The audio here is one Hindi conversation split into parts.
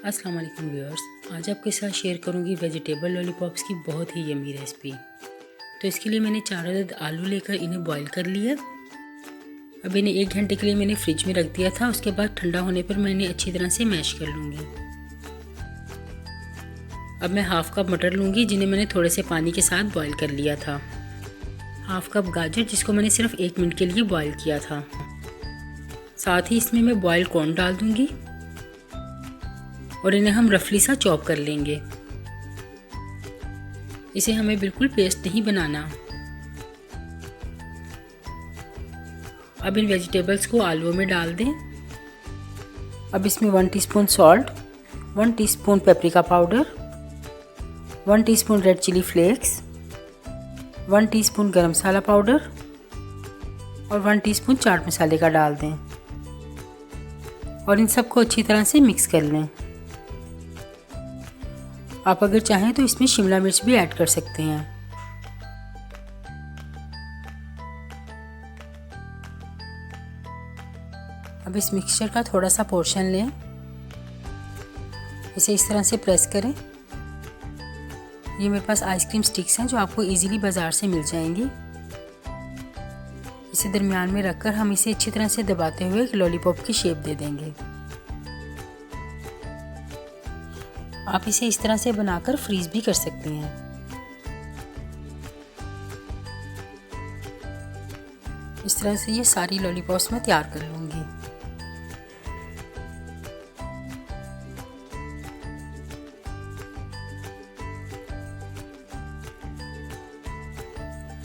अस्सलाम वालेकुम व्यूअर्स, आज आपके साथ शेयर करूंगी वेजिटेबल लॉलीपॉप्स की बहुत ही यम्मी रेसिपी। तो इसके लिए मैंने 4 अदद आलू लेकर इन्हें बॉईल कर लिया। अब इन्हें 1 घंटे के लिए मैंने फ्रिज में रख दिया था। उसके बाद ठंडा होने पर मैं इन्हें अच्छी तरह से मैश कर लूँगी। अब मैं हाफ़ कप मटर लूँगी जिन्हें मैंने थोड़े से पानी के साथ बॉईल कर लिया था। हाफ़ कप गाजर जिसको मैंने सिर्फ 1 मिनट के लिए बॉईल किया था। साथ ही इसमें मैं बॉइल्ड कॉर्न डाल दूँगी और इन्हें हम रफली सा चॉप कर लेंगे। इसे हमें बिल्कुल पेस्ट नहीं बनाना। अब इन वेजिटेबल्स को आलूओं में डाल दें। अब इसमें 1 teaspoon salt, 1 teaspoon paprika powder, 1 teaspoon red chilli flakes, 1 teaspoon garam masala powder और 1 टीस्पून चाट मसाले का डाल दें और इन सबको अच्छी तरह से मिक्स कर लें। आप अगर चाहें तो इसमें शिमला मिर्च भी ऐड कर सकते हैं। अब इस मिक्सचर का थोड़ा सा पोर्शन लें, इसे इस तरह से प्रेस करें। ये मेरे पास आइसक्रीम स्टिक्स हैं जो आपको इजीली बाज़ार से मिल जाएंगी। इसे दरमियान में रखकर हम इसे अच्छी तरह से दबाते हुए एक लॉलीपॉप की शेप दे देंगे। आप इसे इस तरह से बनाकर फ्रीज भी कर सकते हैं। इस तरह से ये सारी लॉलीपॉप्स मैं तैयार कर लूँगी।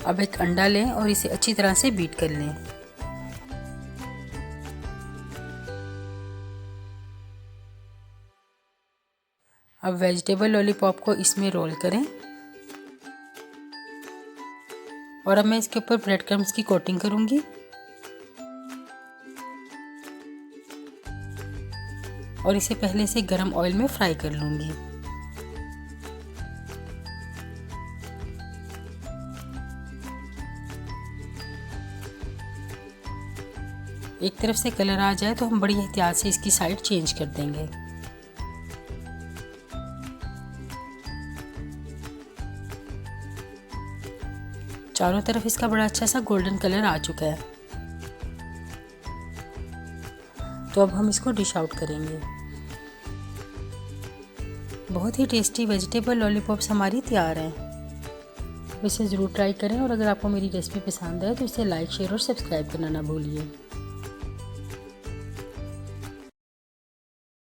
अब एक अंडा लें और इसे अच्छी तरह से बीट कर लें। अब वेजिटेबल लॉलीपॉप को इसमें रोल करें और अब मैं इसके ऊपर ब्रेड क्रम्स की कोटिंग करूंगी और इसे पहले से गरम ऑयल में फ्राई कर लूंगी। एक तरफ से कलर आ जाए तो हम बड़ी एहतियात से इसकी साइड चेंज कर देंगे। चारों तरफ इसका बड़ा अच्छा सा गोल्डन कलर आ चुका है। तो अब हम इसको डिश आउट करेंगे। बहुत ही टेस्टी वेजिटेबल लॉलीपॉप्स हमारी तैयार हैं। अब इसे ज़रूर ट्राई करें और अगर आपको मेरी रेसिपी पसंद है तो इसे लाइक, शेयर और सब्सक्राइब करना ना भूलिए।